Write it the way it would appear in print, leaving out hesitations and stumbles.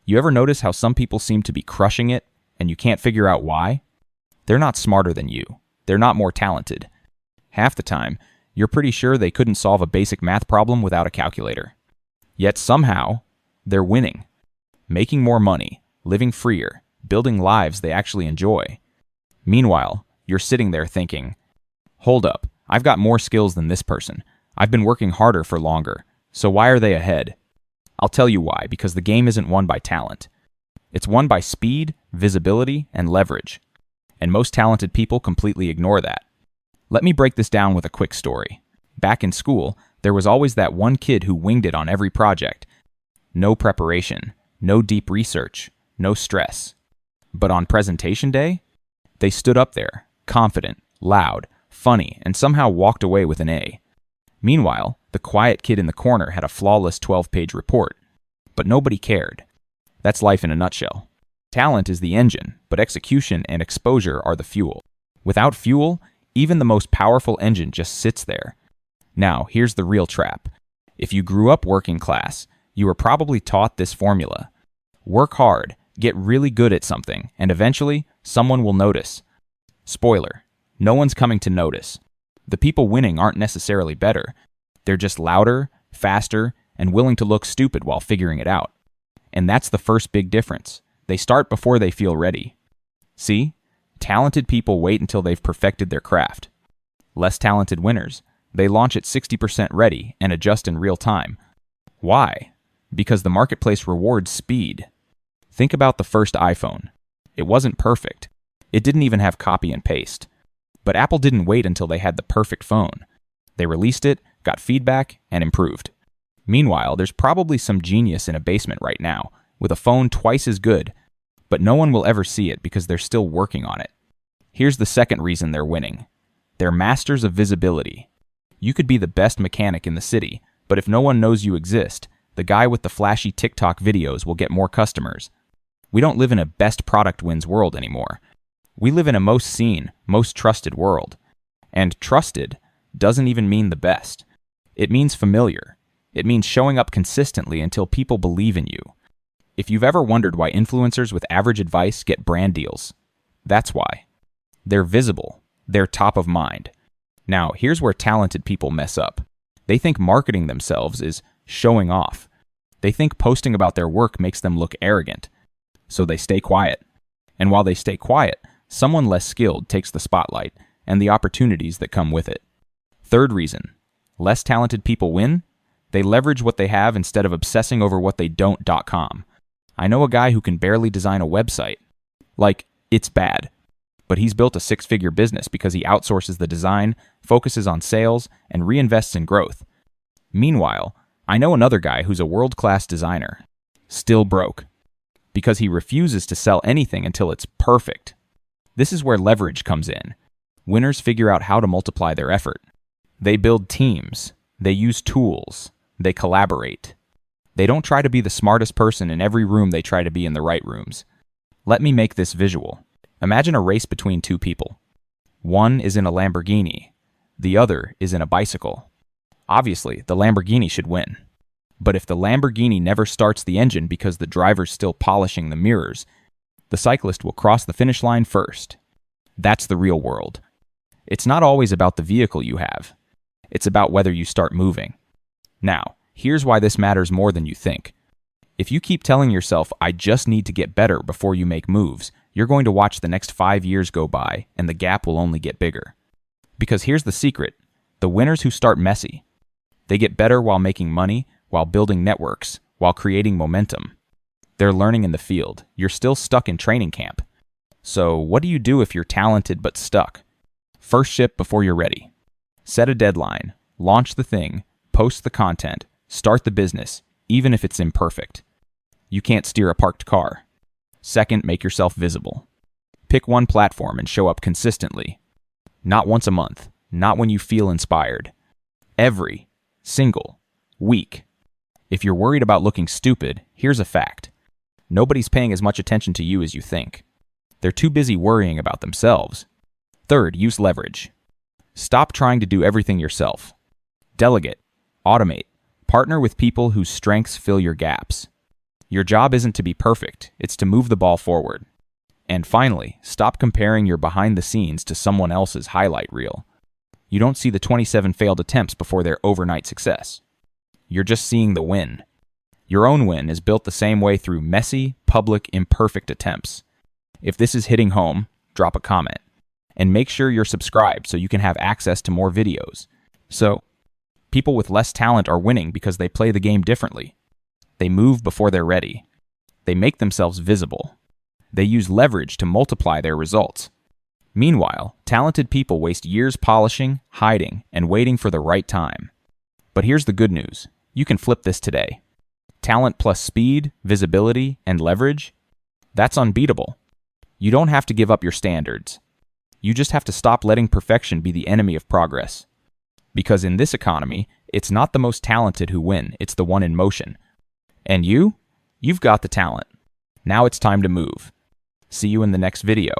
You ever notice how some people seem to be crushing it and you can't figure out why? They're not smarter than you. They're not more talented. Half the time, you're pretty sure they couldn't solve a basic math problem without a calculator. Yet somehow, they're winning, making more money, living freer, building lives they actually enjoy. Meanwhile, you're sitting there thinking, hold up, I've got more skills than this person. I've been working harder for longer, so why are they ahead? I'll tell you why, because the game isn't won by talent. It's won by speed, visibility, and leverage. And most talented people completely ignore that. Let me break this down with a quick story. Back in school, there was always that one kid who winged it on every project. No preparation, no deep research, no stress. But on presentation day, they stood up there, confident, loud, funny, and somehow walked away with an A. Meanwhile, the quiet kid in the corner had a flawless 12-page report. But nobody cared. That's life in a nutshell. Talent is the engine, but execution and exposure are the fuel. Without fuel, even the most powerful engine just sits there. Now, here's the real trap. If you grew up working class, you were probably taught this formula. Work hard, get really good at something, and eventually, someone will notice. Spoiler, no one's coming to notice. The people winning aren't necessarily better. They're just louder, faster, and willing to look stupid while figuring it out. And that's the first big difference. They start before they feel ready. See? Talented people wait until they've perfected their craft. Less talented winners, they launch at 60% ready and adjust in real time. Why? Because the marketplace rewards speed. Think about the first iPhone. It wasn't perfect. It didn't even have copy and paste. But Apple didn't wait until they had the perfect phone. They released it, got feedback, and improved. Meanwhile, there's probably some genius in a basement right now, with a phone twice as good, but no one will ever see it because they're still working on it. Here's the second reason they're winning. They're masters of visibility. You could be the best mechanic in the city, but if no one knows you exist, the guy with the flashy TikTok videos will get more customers. We don't live in a best product wins world anymore. We live in a most seen, most trusted world. And trusted doesn't even mean the best. It means familiar. It means showing up consistently until people believe in you. If you've ever wondered why influencers with average advice get brand deals, that's why. They're visible. They're top of mind. Now, here's where talented people mess up. They think marketing themselves is showing off. They think posting about their work makes them look arrogant. So they stay quiet. And while they stay quiet, someone less skilled takes the spotlight and the opportunities that come with it. Third reason, less talented people win. They leverage what they have instead of obsessing over what they don't.com. I know a guy who can barely design a website. Like, it's bad. But he's built a 6-figure business because he outsources the design, focuses on sales, and reinvests in growth. Meanwhile, I know another guy who's a world-class designer. Still broke. Because he refuses to sell anything until it's perfect. This is where leverage comes in. Winners figure out how to multiply their effort. They build teams. They use tools. They collaborate. They don't try to be the smartest person in every room they try to be in the right rooms. Let me make this visual. Imagine a race between two people. One is in a Lamborghini. The other is in a bicycle. Obviously, the Lamborghini should win. But if the Lamborghini never starts the engine because the driver's still polishing the mirrors, the cyclist will cross the finish line first. That's the real world. It's not always about the vehicle you have. It's about whether you start moving. Now, here's why this matters more than you think. If you keep telling yourself, I just need to get better before you make moves, you're going to watch the next 5 years go by, and the gap will only get bigger. Because here's the secret. The winners who start messy. They get better while making money, while building networks, while creating momentum. They're learning in the field. You're still stuck in training camp. So what do you do if you're talented but stuck? First ship before you're ready. Set a deadline. Launch the thing. Post the content. Start the business, even if it's imperfect. You can't steer a parked car. Second, make yourself visible. Pick one platform and show up consistently. Not once a month. Not when you feel inspired. Every single week. If you're worried about looking stupid, here's a fact. Nobody's paying as much attention to you as you think. They're too busy worrying about themselves. Third, use leverage. Stop trying to do everything yourself. Delegate. Automate. Partner with people whose strengths fill your gaps. Your job isn't to be perfect, it's to move the ball forward. And finally, stop comparing your behind the scenes to someone else's highlight reel. You don't see the 27 failed attempts before their overnight success. You're just seeing the win. Your own win is built the same way through messy, public, imperfect attempts. If this is hitting home, drop a comment. And make sure you're subscribed so you can have access to more videos. So, people with less talent are winning because they play the game differently. They move before they're ready. They make themselves visible. They use leverage to multiply their results. Meanwhile, talented people waste years polishing, hiding, and waiting for the right time. But here's the good news. You can flip this today. Talent plus speed, visibility, and leverage? That's unbeatable. You don't have to give up your standards. You just have to stop letting perfection be the enemy of progress. Because in this economy, it's not the most talented who win, it's the one in motion. And you've got the talent. Now it's time to move. See you in the next video.